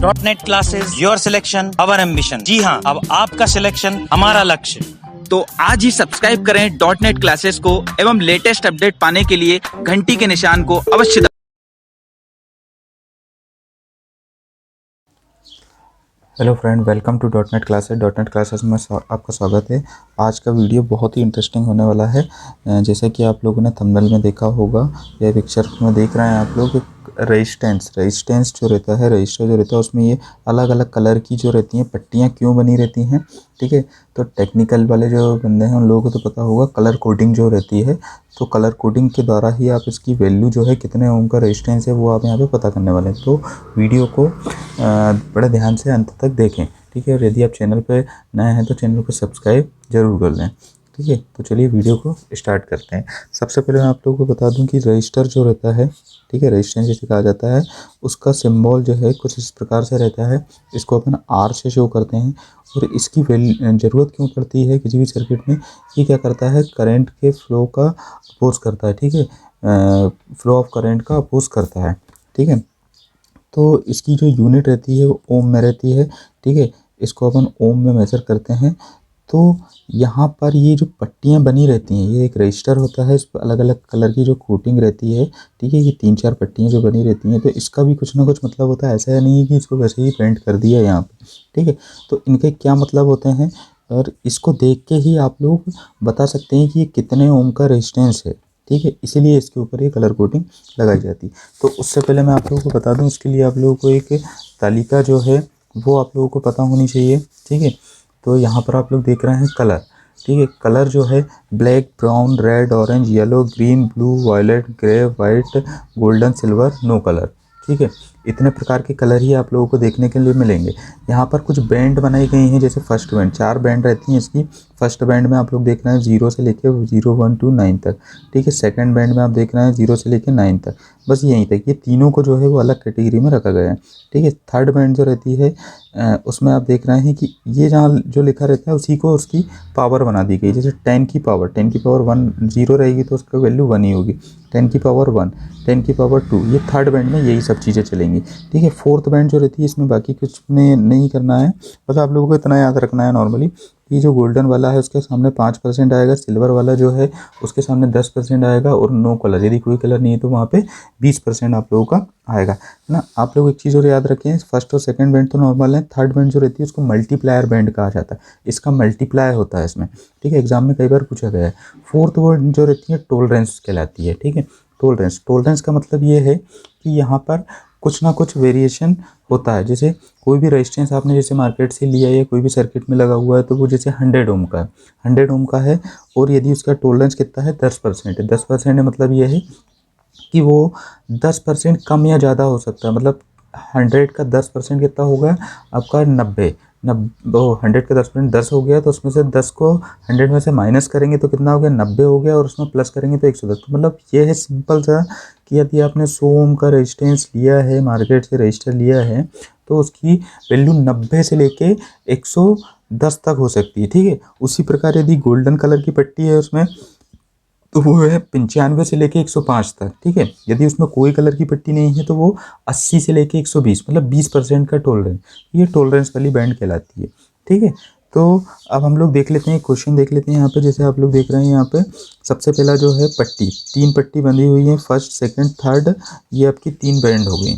.NET classes, your selection our ambition. जी हाँ, अब आपका सिलेक्शन हमारा लक्ष्य। तो आज ही सब्सक्राइब करें .NET क्लासेस को एवं लेटेस्ट अपडेट पाने के लिए घंटी के निशान को अवश्य hello friend, welcome to .NET classes में आपका स्वागत है। आज का वीडियो बहुत ही इंटरेस्टिंग होने वाला है। जैसे कि आप लोगों ने थंबनेल में देखा होगा या पिक्चर में देख रहे हैं आप लोग, रेजिस्टेंस जो रहता है, रजिस्टर जो रहता है, उसमें ये अलग अलग कलर की जो रहती हैं पट्टियाँ क्यों बनी रहती हैं। ठीक है, तो टेक्निकल वाले जो बंदे हैं उन लोगों को तो पता होगा कलर कोडिंग जो रहती है। तो कलर कोडिंग के द्वारा ही आप इसकी वैल्यू जो है कितने ओम का रेजिस्टेंस है वो आप यहाँ पे पता करने वाले हैं। तो वीडियो को बड़े ध्यान से अंत तक देखें। ठीक है, और यदि आप चैनल पे नए हैं तो चैनल को सब्सक्राइब जरूर कर लें। ठीक है, तो चलिए वीडियो को स्टार्ट करते हैं। सबसे पहले मैं आप लोगों को बता दूं कि रजिस्टर जो रहता है, ठीक है, रेजिस्टेंस जिसे कहा जाता है, उसका सिंबल जो है कुछ इस प्रकार से रहता है। इसको अपन आर से शो करते हैं। और इसकी ज़रूरत क्यों पड़ती है किसी भी सर्किट में? ये क्या करता है, करंट के फ्लो का अपोज करता है। ठीक है, फ्लो ऑफ करंट का अपोज करता है। ठीक है, तो इसकी जो यूनिट रहती है वो ओम में रहती है। ठीक है, इसको अपन ओम में मेजर करते हैं। तो यहाँ पर ये जो पट्टियाँ बनी रहती हैं, ये एक रजिस्टर होता है, इस पर अलग अलग कलर की जो कोटिंग रहती है। ठीक है, ये 3-4 पट्टियाँ जो बनी रहती हैं, तो इसका भी कुछ ना कुछ मतलब होता है। ऐसा नहीं है कि इसको वैसे ही पेंट कर दिया यहाँ पे। ठीक है, तो इनके क्या मतलब होते हैं और इसको देख के ही आप लोग बता सकते हैं कि ये कितने ओम का रेजिस्टेंस है। ठीक है, इसीलिए इसके ऊपर ये कलर कोटिंग लगाई जाती है। तो उससे पहले मैं आप लोगों को बता दूं, इसके लिए आप लोगों को एक तालिका जो है वो आप लोगों को पता होनी चाहिए। ठीक है, तो यहाँ पर आप लोग देख रहे हैं कलर। ठीक है, कलर जो है black, brown, red, orange, yellow, green, blue, violet, grey, white, golden, silver, no colour. ठीक है, इतने प्रकार के कलर ही आप लोगों को देखने के लिए मिलेंगे। यहाँ पर कुछ बैंड बनाई गई हैं, जैसे फर्स्ट बैंड, 4 बैंड रहती हैं इसकी। फर्स्ट बैंड में आप लोग देख रहे हैं 0 से लेके 0, 1 to 9 तक। ठीक है, सेकंड बैंड में आप देख रहे हैं 0 से लेके 9 तक। बस यहीं तक, ये तीनों को जो है वो अलग कैटेगरी में रखा गया है। ठीक है, थर्ड बैंड जो रहती है उसमें आप देख रहे हैं कि ये जहाँ जो लिखा रहता है उसी को उसकी पावर बना दी गई। जैसे 10 की पावर 1 0 रहेगी तो उसका वैल्यू 1 ही होगी। 10 की पावर 1, 10 की पावर 2, ये थर्ड बैंड में यही सब चीज़ें चलेंगी। ठीक है, फोर्थ बैंड जो रहती है इसमें बाकी कुछ नहीं करना है, बस आप लोगों को इतना याद रखना है नॉर्मली। ये जो गोल्डन वाला है उसके सामने 5% आएगा, सिल्वर वाला जो है उसके सामने 10% आएगा, और नो कलर, यदि कोई कलर नहीं है तो वहाँ पे 20% आप लोगों का आएगा ना। आप लोग एक चीज़ और याद रखें, फर्स्ट और सेकंड बैंड तो नॉर्मल है, थर्ड बैंड जो रहती है उसको मल्टीप्लायर बैंड कहा जाता है। इसका मल्टीप्लाई होता है इसमें। ठीक है, एग्जाम में कई बार पूछा गया है। फोर्थ वर्ड जो रहती है टोलरेंस कहलाती है। ठीक है, टोलरेंस का मतलब ये है कि यहाँ पर कुछ ना कुछ वेरिएशन होता है। जैसे कोई भी रेजिस्टेंस आपने जैसे मार्केट से लिया या कोई भी सर्किट में लगा हुआ है, तो वो जैसे 100 ओम का है, 100 ओम का है, और यदि उसका टोलरेंस कितना है, 10% है। 10% मतलब ये है कि वो 10% कम या ज़्यादा हो सकता है। मतलब 100 का 10% कितना होगा आपका, 90। 100 का 10% 10 हो गया, तो उसमें से 10 को 100 में से माइनस करेंगे तो कितना हो गया, 90 हो गया, और उसमें प्लस करेंगे तो 110। तो मतलब ये है सिंपल सा कि यदि आपने 100 ओम का रेजिस्टेंस लिया है, मार्केट से रजिस्टर लिया है, तो उसकी वैल्यू 90 से लेके 110 तक हो सकती है। ठीक है, उसी प्रकार यदि गोल्डन कलर की पट्टी है उसमें, तो वो है 95 से लेके 105 तक। ठीक है, यदि उसमें कोई कलर की पट्टी नहीं है तो वो 80 से लेके 120, मतलब 20% का टोलरेंस, ये टोलरेंस वाली बैंड कहलाती है। ठीक है, तो अब हम लोग देख लेते हैं, क्वेश्चन देख लेते हैं यहाँ पे। जैसे आप लोग देख रहे हैं यहाँ पे सबसे पहला जो है पट्टी, 3 पट्टी बंधी हुई है, फर्स्ट, सेकंड, थर्ड, ये आपकी 3 बैंड हो गई।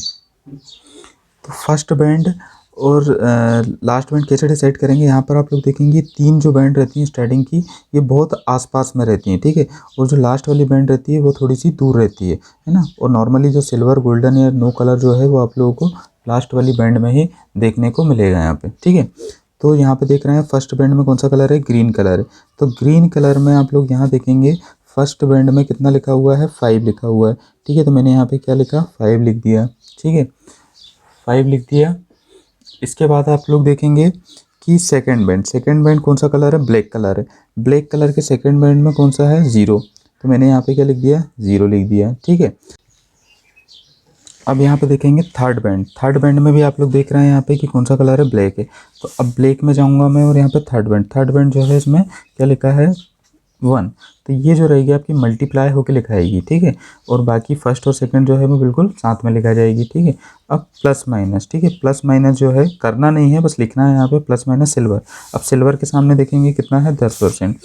तो फर्स्ट बैंड और लास्ट बैंड कैसे डिसाइड करेंगे, यहाँ पर आप लोग देखेंगे 3 जो बैंड रहती हैं स्टार्टिंग की, ये बहुत आसपास में रहती हैं। ठीक है, और जो लास्ट वाली बैंड रहती है वो थोड़ी सी दूर रहती है ना। और नॉर्मली जो सिल्वर, गोल्डन या नो कलर जो है वो आप लोगों को लास्ट वाली बैंड में ही देखने को मिलेगा यहाँ पे। ठीक है, तो यहाँ पे देख रहे हैं फर्स्ट बैंड में कौन सा कलर है, ग्रीन कलर है। तो ग्रीन कलर में आप लोग यहाँ देखेंगे फर्स्ट बैंड में कितना लिखा हुआ है, 5 लिखा हुआ है। ठीक है, तो मैंने यहाँ पे क्या लिखा, 5 लिख दिया। ठीक है, 5 लिख दिया। इसके बाद आप लोग देखेंगे कि सेकंड बैंड कौन सा कलर है, ब्लैक कलर है। ब्लैक कलर के सेकंड बैंड में कौन सा है, 0, तो मैंने यहाँ पे क्या लिख दिया, 0 लिख दिया। ठीक है, अब यहाँ पे देखेंगे थर्ड बैंड में भी आप लोग देख रहे हैं यहाँ पे कि कौन सा कलर है, ब्लैक है। तो अब ब्लैक में जाऊँगा मैं, और यहाँ पे थर्ड बैंड जो है इसमें क्या लिखा है, 1। तो ये जो रहेगी आपकी मल्टीप्लाई होकर लिखाएगी, ठीक है। और बाकी फर्स्ट और सेकंड जो है वो बिल्कुल साथ में लिखा जाएगी, ठीक है। अब प्लस माइनस, ठीक है, प्लस माइनस जो है करना नहीं है, बस लिखना है यहाँ पे प्लस माइनस सिल्वर। अब सिल्वर के सामने देखेंगे कितना है 10%,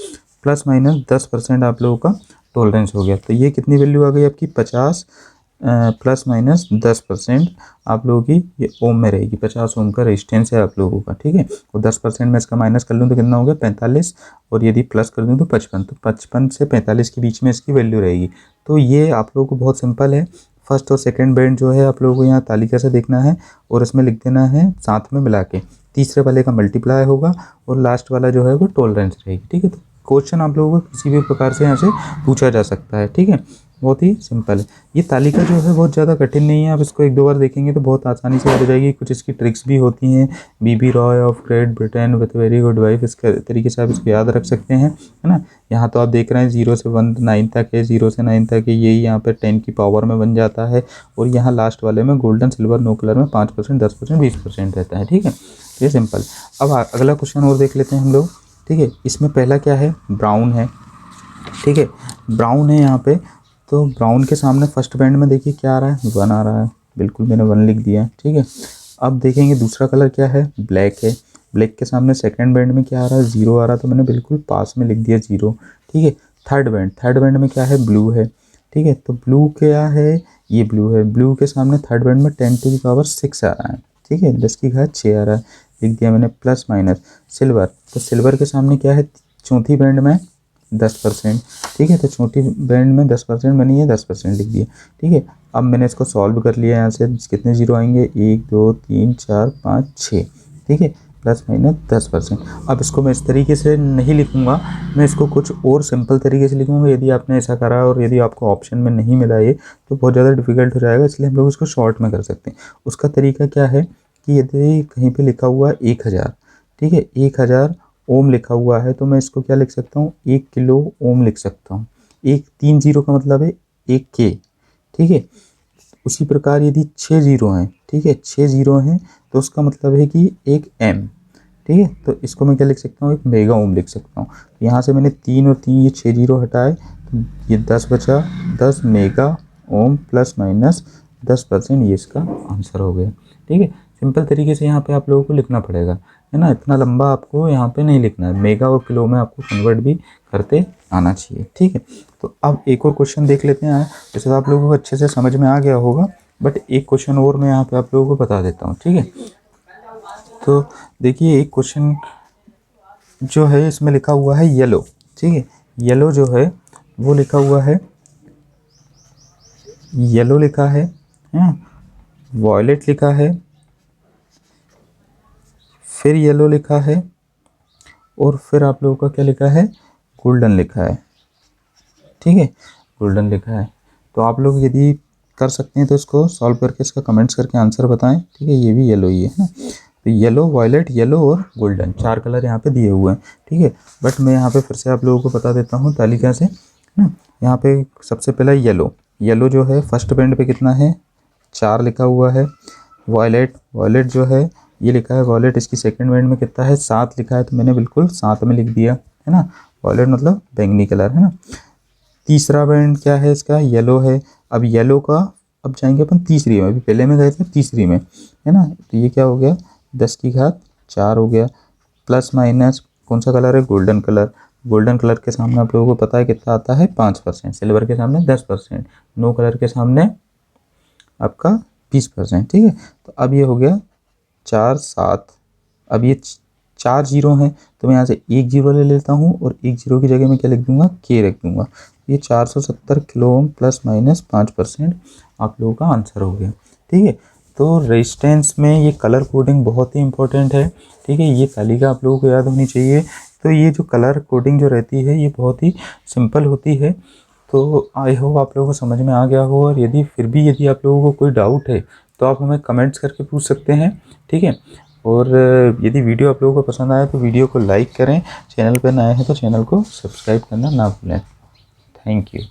प्लस माइनस 10% आप लोगों का टॉलरेंस हो गया। तो ये कितनी वैल्यू आ गई आपकी 50 प्लस माइनस 10% आप लोगों की ये ओम में रहेगी। 50 ओम का रेजिस्टेंस है आप लोगों का, ठीक है। और 10% में इसका माइनस कर लूँ तो कितना हो गया 45, और यदि प्लस कर दूँ तो 55। तो 55 से 45 के बीच में इसकी वैल्यू रहेगी। तो ये आप लोगों को बहुत सिंपल है। फर्स्ट और सेकंड बैंड जो है आप लोगों को यहाँ तालिका से देखना है और इसमें लिख देना है साथ में मिला के। तीसरे वाले का मल्टीप्लाई होगा और लास्ट वाला जो है वो टॉलरेंस रहेगी, ठीक है। तो क्वेश्चन आप लोगों को किसी भी प्रकार से यहाँ से पूछा जा सकता है, ठीक है। बहुत ही सिंपल है। ये तालिका जो है बहुत ज़्यादा कठिन नहीं है, आप इसको एक दो बार देखेंगे तो बहुत आसानी से याद हो जाएगी। कुछ इसकी ट्रिक्स भी होती हैं। B B Roy of Great Britain with very good wife, इस तरीके से आप इसको याद रख सकते हैं, है ना। यहाँ तो आप देख रहे हैं 0 से 9 तक है, 0 से 9 तक है, यही यहाँ पर 10 की पावर में बन जाता है। और यहाँ लास्ट वाले में गोल्डन सिल्वर नो कलर में 5%, 10%, 20% रहता है, ठीक है। ये सिंपल। अब अगला क्वेश्चन और देख लेते हैं हम लोग, ठीक है। इसमें पहला क्या है, ब्राउन है, ठीक है। ब्राउन है यहाँ पे, तो ब्राउन के सामने फर्स्ट बैंड में देखिए क्या आ रहा है 1 आ रहा है, बिल्कुल मैंने 1 लिख दिया, ठीक है। अब देखेंगे दूसरा कलर क्या है, ब्लैक है। ब्लैक के सामने सेकंड बैंड में क्या आ रहा है 0 आ रहा है, तो मैंने बिल्कुल पास में लिख दिया 0, ठीक है। थर्ड बैंड में क्या है, ब्लू है, ठीक है। तो ब्लू क्या है, ये ब्लू है। ब्लू के सामने थर्ड बैंड में 10 टू द पावर 6 आ रहा है, ठीक है। 10 की घात 6 आ रहा है, लिख दिया मैंने प्लस माइनस। सिल्वर, तो सिल्वर के सामने क्या है, चौथी बैंड में 10%, ठीक है। तो छोटी बैंड में 10% मैंने ये 10% लिख दिया, ठीक है। अब मैंने इसको सॉल्व कर लिया, यहाँ से कितने जीरो आएंगे 1 2 3 4 5 6, ठीक है। Plus minus 10%। अब इसको मैं इस तरीके से नहीं लिखूंगा, मैं इसको कुछ और सिंपल तरीके से लिखूंगा। यदि आपने ऐसा करा और यदि आपको ऑप्शन में नहीं मिला ये तो बहुत ज़्यादा डिफिकल्ट हो जाएगा, इसलिए हम लोग इसको शॉर्ट में कर सकते हैं। उसका तरीका क्या है कि यदि कहीं पर लिखा हुआ है 1000, ठीक है, 1000 ओम लिखा हुआ है, तो मैं इसको क्या लिख सकता हूँ 1 किलो ओम लिख सकता हूँ। 3 जीरो का मतलब है 1 के, ठीक है। उसी प्रकार यदि 6 जीरो हैं, ठीक है, 6 जीरो हैं तो उसका मतलब है कि 1 एम, ठीक है। तो इसको मैं क्या लिख सकता हूँ, 1 मेगा ओम लिख सकता हूँ। यहाँ से मैंने 3 और 3 ये 6 जीरो हटाए तो ये 10 बचा, 10 मेगा ओम प्लस माइनस 10%, ये इसका आंसर हो गया, ठीक है। सिंपल तरीके से यहाँ पे आप लोगों को लिखना पड़ेगा, है ना। इतना लंबा आपको यहाँ पे नहीं लिखना है, मेगा और किलो में आपको कन्वर्ट भी करते आना चाहिए, ठीक है। तो अब एक और क्वेश्चन देख लेते हैं, जैसे आप लोगों को अच्छे से समझ में आ गया होगा, बट एक क्वेश्चन और मैं यहाँ पे आप लोगों को बता देता हूँ, ठीक है। तो देखिए एक क्वेश्चन जो है इसमें लिखा हुआ है येलो, ठीक है। येलो जो है वो लिखा हुआ है, येलो लिखा है, वॉयलेट लिखा है, फिर येलो लिखा है, और फिर आप लोगों का क्या लिखा है, गोल्डन लिखा है, ठीक है, गोल्डन लिखा है। तो आप लोग यदि कर सकते हैं तो इसको सॉल्व करके इसका कमेंट्स करके आंसर बताएं, ठीक है। ये भी येलो ही है ना। तो येलो, वॉयलेट, येलो और गोल्डन 4 कलर यहाँ पे दिए हुए हैं, ठीक है। बट मैं यहाँ पे फिर से आप लोगों को बता देता हूँ तालिका से, है ना। यहाँ पे सबसे पहला येलो, येलो जो है फर्स्ट बैंड पे कितना है 4 लिखा हुआ है। वॉयलेट जो है ये लिखा है, वॉयलेट इसकी सेकंड बैंड में कितना है 7 लिखा है, तो मैंने बिल्कुल 7 में लिख दिया, है ना। वॉयलेट मतलब बैंगनी कलर, है ना। तीसरा बैंड क्या है इसका, येलो है। अब येलो का अब जाएंगे अपन तीसरी में, अभी पहले में गए थे तीसरी में, है ना। तो ये क्या हो गया 10 की घात 4 हो गया, प्लस माइनस कौन सा कलर है, गोल्डन कलर। गोल्डन कलर के सामने आप लोगों को पता है कितना आता है 5%, सिल्वर के सामने 10%, नो कलर के सामने आपका 20%, ठीक है। तो अब ये हो गया 4 7, अब ये 4 जीरो हैं तो मैं यहाँ से 1 जीरो ले लेता हूँ और 1 जीरो की जगह में क्या लिख दूंगा, के रख दूंगा। ये 470 किलो ओम प्लस माइनस 5% आप लोगों का आंसर हो गया, ठीक है। तो रेजिस्टेंस में ये कलर कोडिंग बहुत ही इंपॉर्टेंट है, ठीक है। ये तालिका आप लोगों को याद होनी चाहिए। तो ये जो कलर कोडिंग जो रहती है ये बहुत ही सिंपल होती है। तो आई होप आप लोगों को समझ में आ गया हो, और यदि फिर भी यदि आप लोगों को कोई डाउट है तो आप हमें कमेंट्स करके पूछ सकते हैं, ठीक है। और यदि वीडियो आप लोगों को पसंद आया तो वीडियो को लाइक करें, चैनल पर नए हैं तो चैनल को सब्सक्राइब करना ना भूलें। Thank you.